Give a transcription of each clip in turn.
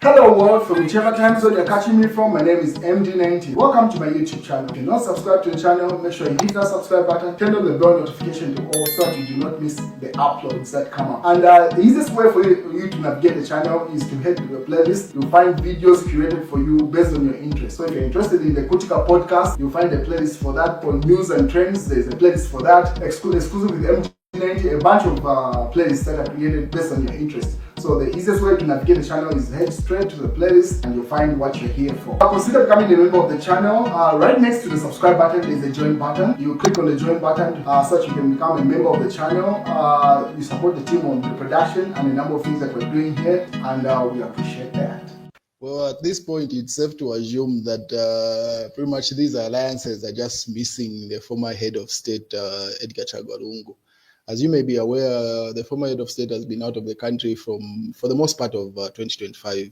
Hello world, from whichever time zone you're catching me from, my name is MD90. Welcome to my YouTube channel. If you're not subscribed to the channel, make sure you hit that subscribe button, turn on the bell notification to all so that you do not miss the uploads that come up. And the easiest way for you to navigate the channel is to head to the playlist. You'll find videos curated for you based on your interest. So if you're interested in the Kutika podcast, you'll find a playlist for that. For news and trends, there's a playlist for that. Exclusive with MD90, a bunch of playlists that are created based on your interest. So the easiest way to navigate the channel is head straight to the playlist and you'll find what you're here for. Consider becoming a member of the channel. Right next to the subscribe button is a join button. You click on the join button so that you can become a member of the channel. You support the team on the production and a number of things that we're doing here, and we appreciate that. Well, at this point, it's safe to assume that pretty much these alliances are just missing the former head of state, Edgar Chagwa Lungu. As you may be aware, the former head of state has been out of the country for the most part of 2025.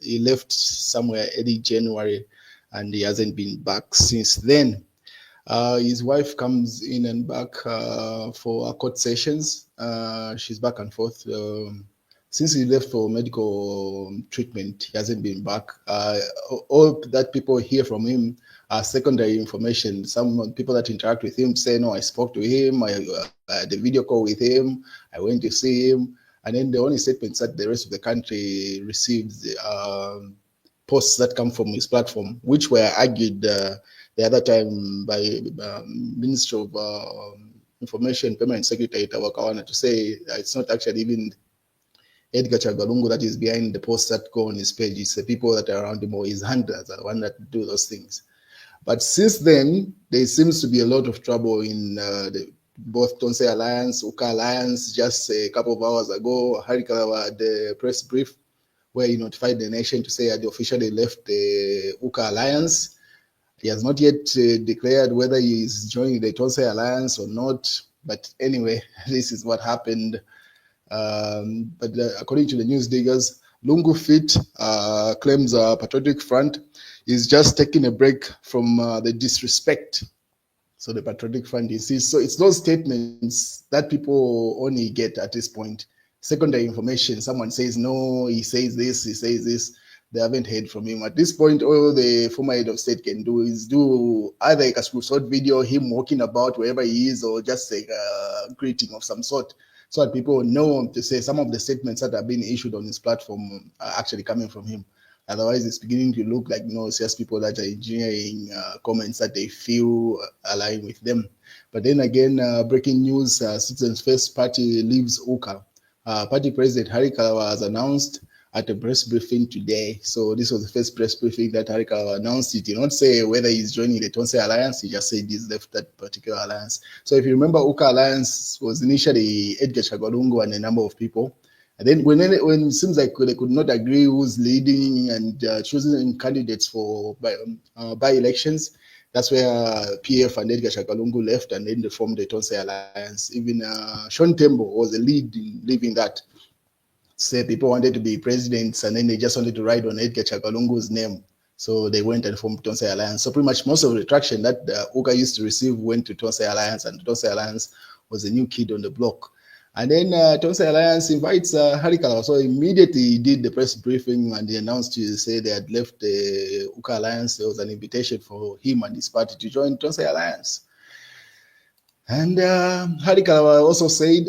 He left somewhere early January, and he hasn't been back since then. His wife comes in and back for court sessions. She's back and forth. Since he left for medical treatment, he hasn't been back. All that people hear from him are secondary information. Some people that interact with him say, no, I spoke to him, I had a video call with him, I went to see him. And then the only statements that the rest of the country receives posts that come from his platform, which were argued the other time by Minister of Information, Permanent Secretary Tawakawana, to say it's not actually even Edgar Chagwa Lungu that is behind the posts that go on his page. It's the people that are around him, or his handlers are the one that do those things. But since then, there seems to be a lot of trouble in both Tonse Alliance, Uka Alliance. Just a couple of hours ago, Harikalawa had the press brief where he notified the nation to say that he officially left the Uka Alliance. He has not yet declared whether he is joining the Tonse Alliance or not. But anyway, this is what happened. But according to the news diggers, Lungu Fit claims Patriotic Front is just taking a break from the disrespect. So the Patriotic Front is so it's those statements that people only get at this point. Secondary information, someone says no, he says this, he says this. They haven't heard from him. At this point, all the former head of state can do is do either a screenshot video, him walking about wherever he is, or just a greeting of some sort, so that people know to say some of the statements that are being issued on his platform are actually coming from him. Otherwise, it's beginning to look like, it's just people that are engineering comments that they feel align with them. But then again, breaking news, Citizens First Party leaves UKA. Party President Harikalawa has announced at a press briefing today. So this was the first press briefing that Harikalawa announced. He did not say whether he's joining the Tonse Alliance. He just said he's left that particular alliance. So if you remember, UKA Alliance was initially Edgar Chagwa Lungu and a number of people. And then when it seems like they could not agree who's leading and choosing candidates for by-elections, that's where PF and Edgar Chagwa Lungu left, and then they formed the Tonse Alliance. Even Sean Tembo was the lead in leaving that. Say people wanted to be presidents, and then they just wanted to ride on Edgar Chagwa Lungu's name. So they went and formed Tonse Alliance. So pretty much most of the traction that UKA used to receive went to Tonse Alliance, and Tonse Alliance was a new kid on the block. And then Tonse Alliance invites Harikalawa. So immediately he did the press briefing and he announced to say they had left the UKA Alliance. There was an invitation for him and his party to join Tonse Alliance. And Harikalawa also said,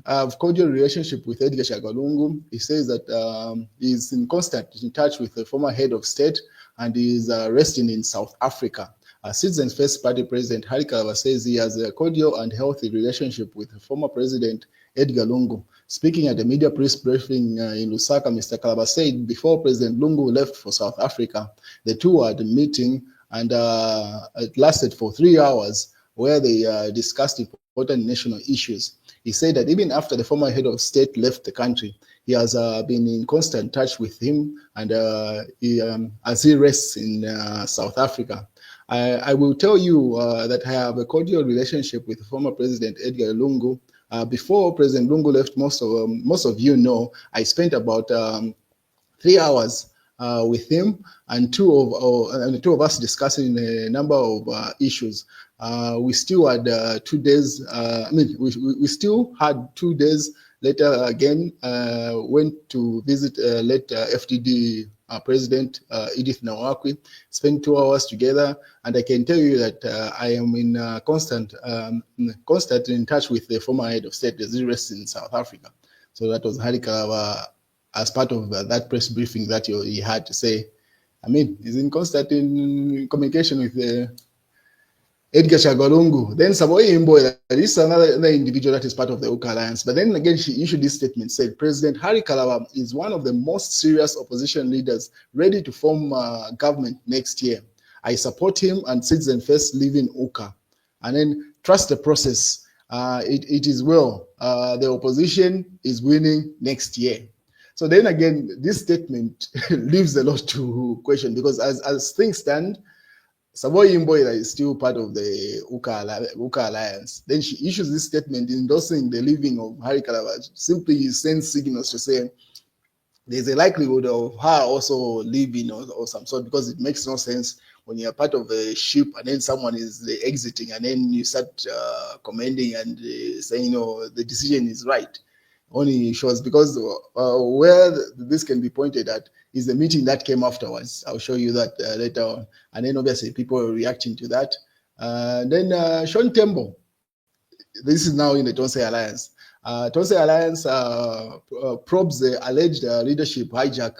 I have cordial relationship with Edgar Chagwa Lungu. He says that he's in constant touch with the former head of state and is resting in South Africa. Citizens First Party President Harikalawa says he has a cordial and healthy relationship with the former President Edgar Lungu. Speaking at the media press briefing in Lusaka, Mr. Kalaba said before President Lungu left for South Africa, the two had a meeting and it lasted for 3 hours where they discussed important national issues. He said that even after the former head of state left the country, he has been in constant touch with him and as he rests in South Africa. I will tell you that I have a cordial relationship with former President Edgar Lungu. Before President Lungu left, most of you know, I spent about 3 hours with him and the two of us discussing a number of issues. We still had 2 days. We still had 2 days Later again, went to visit late FDD President Edith Nawakwi, spent 2 hours together, and I can tell you that I am in constant in touch with the former head of state, the rests in South Africa. So that was Hari Kalaba as part of that press briefing that he had to say. I mean, he's in constant communication with Edgar Chagwa Lungu. Then Samoei Imboya, this is another individual that is part of the UKA Alliance. But then again, she issued this statement, said, President Hari Kalaba is one of the most serious opposition leaders ready to form government next year. I support him and Citizen First live in UKA. And then trust the process. It is well. The opposition is winning next year. So then again, this statement leaves a lot to question, because as things stand, Samoei Imboya is still part of the UKA Alliance. Then she issues this statement endorsing the leaving of Hari Kalaba, simply sends signals to say there's a likelihood of her also leaving or some sort, because it makes no sense when you're part of a ship and then someone is exiting and then you start commending and saying, the decision is right. Only shows, because where this can be pointed at is the meeting that came afterwards. I'll show you that later on. And then obviously people are reacting to that. Then Sean Tembo, this is now in the Tonse Alliance. Tonse Alliance probes the alleged leadership hijack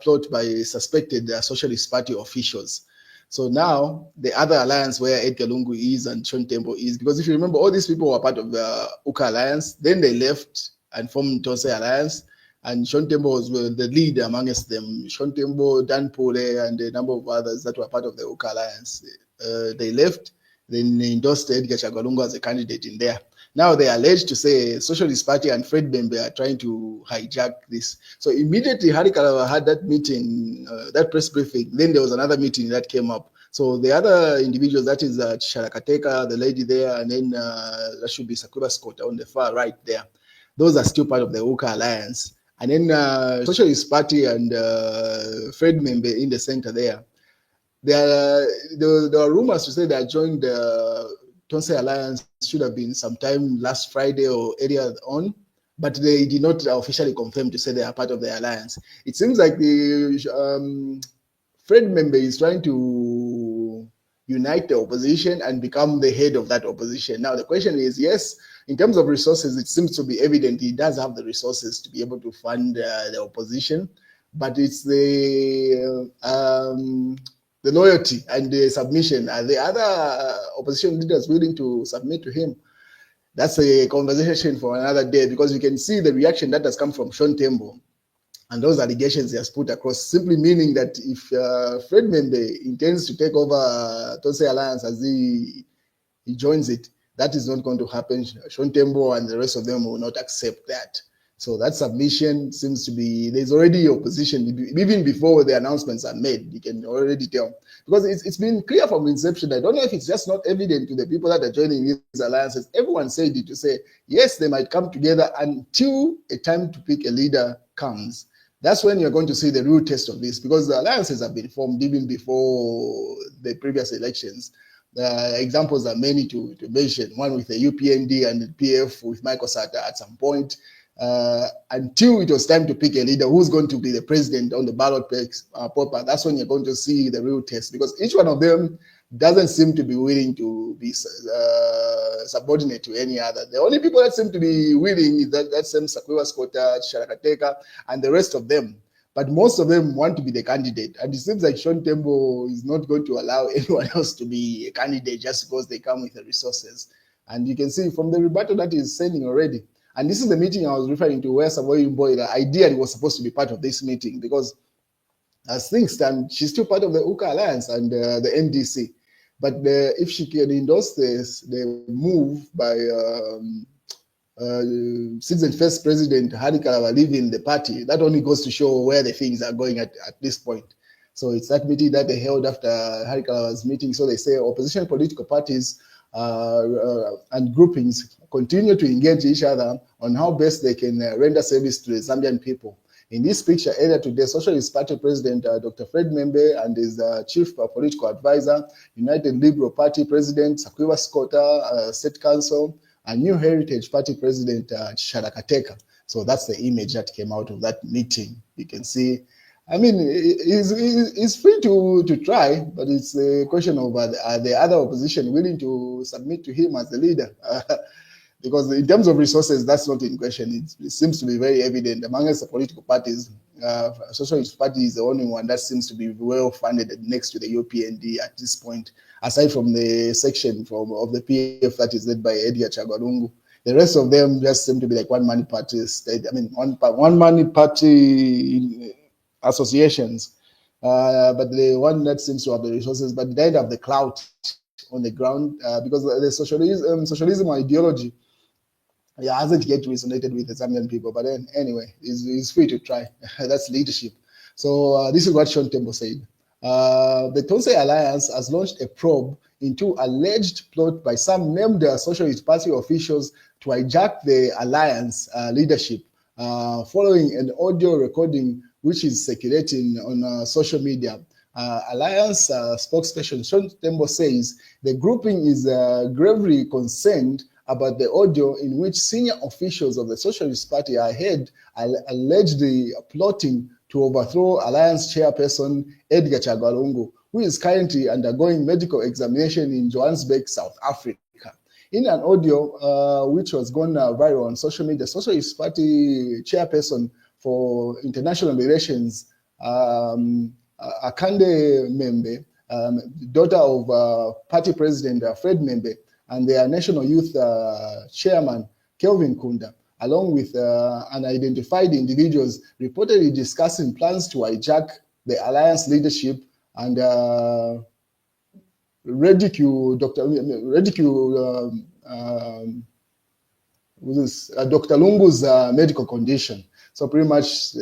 plot by suspected Socialist Party officials. So now the other alliance where Edgar Lungu is and Sean Tembo is, because if you remember, all these people were part of the UKA Alliance, then they left and formed Tonse Alliance, and Sean Tembo was the lead amongst them. Sean Tembo, Dan Pole, and a number of others that were part of the UKA Alliance. They left, then they endorsed Edgar Chagwa Lungu as a candidate in there. Now they are alleged to say Socialist Party and Fred Bembe are trying to hijack this. So immediately Hari Kalaba had that meeting, that press briefing, then there was another meeting that came up. So the other individuals, that is Sharakateka, the lady there, and then that should be Sakura Scott on the far right there. Those are still part of the UKA Alliance. And then Socialist Party and Fred Membe in the center there. There are rumors to say that joined the Tonse Alliance should have been sometime last Friday or earlier on, but they did not officially confirm to say they are part of the alliance. It seems like the Fred Membe is trying to unite the opposition and become the head of that opposition. Now the question is, yes, in terms of resources, it seems to be evident he does have the resources to be able to fund the opposition, but it's the loyalty and the submission. Are the other opposition leaders willing to submit to him? That's a conversation for another day, because you can see the reaction that has come from Sean Tembo and those allegations he has put across, simply meaning that if Fred Membe intends to take over Tonse Alliance as he joins it, that is not going to happen. Sean Tembo and the rest of them will not accept that. So that submission seems to be, there's already opposition, even before the announcements are made, you can already tell. Because it's been clear from inception. I don't know if it's just not evident to the people that are joining these alliances. Everyone said it to say, yes, they might come together until a time to pick a leader comes. That's when you're going to see the real test of this, because the alliances have been formed even before the previous elections. The examples are many to mention, one with the UPND and the PF with Michael Sata at some point, until it was time to pick a leader who's going to be the president on the ballot paper. That's when you're going to see the real test, because each one of them doesn't seem to be willing to be subordinate to any other. The only people that seem to be willing is that same Sakura Scota, Sharakateka, and the rest of them. But most of them want to be the candidate. And it seems like Sean Tembo is not going to allow anyone else to be a candidate just because they come with the resources. And you can see from the rebuttal that he's sending already. And this is the meeting I was referring to, where Samoei Imboya ideally was supposed to be part of this meeting, because as things stand, she's still part of the UKA Alliance and the NDC. But if she can endorse the move by Citizen First President Hari Kalaba leaving the party, that only goes to show where the things are going at this point. So it's that meeting that they held after Hari Kalaba's meeting. So they say opposition political parties and groupings continue to engage each other on how best they can render service to the Zambian people. In this picture, earlier today, Socialist Party President Dr. Fred Membe and his chief political advisor, United Liberal Party President Sakura Scota, State Council, and New Heritage Party President Sharakateka. So that's the image that came out of that meeting. You can see, I mean, he's free to try, but it's a question of are the other opposition willing to submit to him as the leader? Because in terms of resources, that's not in question. It seems to be very evident amongst the political parties. Socialist Party is the only one that seems to be well funded next to the UPND at this point, aside from the section of the PF that is led by Edgar Chagwa. The rest of them just seem to be like one-man party state. I mean, one-man party associations. But the one that seems to have the resources, but they don't have the clout on the ground because the socialism ideology hasn't yet resonated with the Zambian people. But then, anyway, he's free to try. That's leadership. So this is what Sean Tembo said. The Tonse Alliance has launched a probe into alleged plot by some named Socialist Party officials to hijack the alliance leadership following an audio recording which is circulating on social media. Alliance spokesperson Sean Tembo says the grouping is gravely concerned about the audio in which senior officials of the Socialist Party are heard allegedly plotting to overthrow Alliance chairperson Edgar Chagwa, who is currently undergoing medical examination in Johannesburg, South Africa. In an audio which was gone viral on social media, Socialist Party chairperson for international relations, Akande Membe, daughter of party president Fred Membe, and their national youth chairman, Kelvin Kunda, along with unidentified individuals, reportedly discussing plans to hijack the alliance leadership and ridicule Dr. Lungu's medical condition. So pretty much,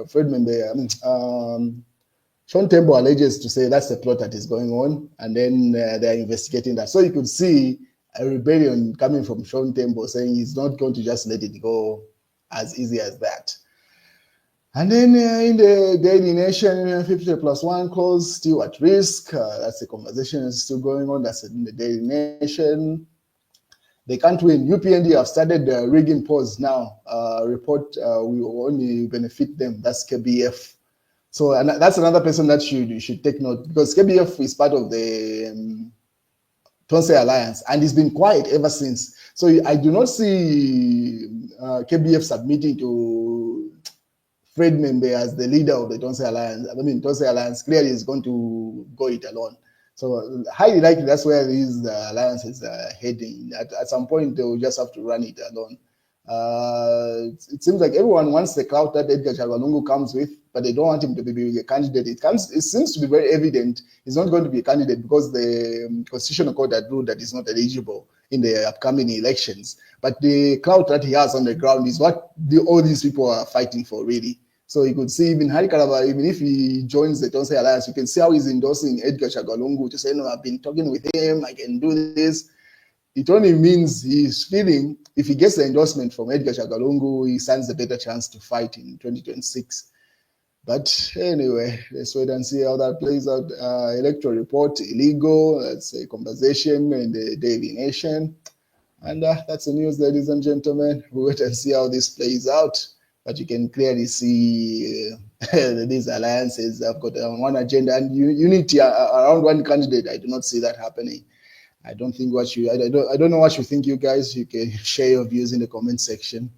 Fred Membe, Sean Tembo alleges to say that's the plot that is going on, and then they're investigating that. So you could see a rebellion coming from Sean Tembo saying he's not going to just let it go as easy as that. And then in the Daily Nation, 50+1 clause still at risk. That's the conversation is still going on. That's in the Daily Nation. They can't win. UPND have started rigging polls now. Report will only benefit them. That's KBF. So and that's another person that you should take note, because KBF is part of the Tonse Alliance and it's been quiet ever since. So I do not see KBF submitting to Fred Membe as the leader of the Tonse Alliance. I mean, Tonse Alliance clearly is going to go it alone. So highly likely that's where these alliances are heading. At some point, they will just have to run it alone. It seems like everyone wants the clout that Edgar Chagwa comes with, but they don't want him to be a candidate. It seems to be very evident he's not going to be a candidate because the constitutional court had ruled that he's not eligible in the upcoming elections. But the clout that he has on the ground is what all these people are fighting for, really. So you could see even Hari Kalaba, even if he joins the Tonse Alliance, you can see how he's endorsing Edgar Chagwa to say, no, I've been talking with him, I can do this. It only means he's feeling if he gets the endorsement from Edgar Chagwa, he stands a better chance to fight in 2026. But anyway, let's wait and see how that plays out. Electoral report, illegal. That's a conversation in the Daily Nation. And that's the news, ladies and gentlemen. We'll wait and see how this plays out. But you can clearly see these alliances have got one agenda and unity around one candidate. I do not see that happening. I don't know what you think, you guys. You can share your views in the comment section.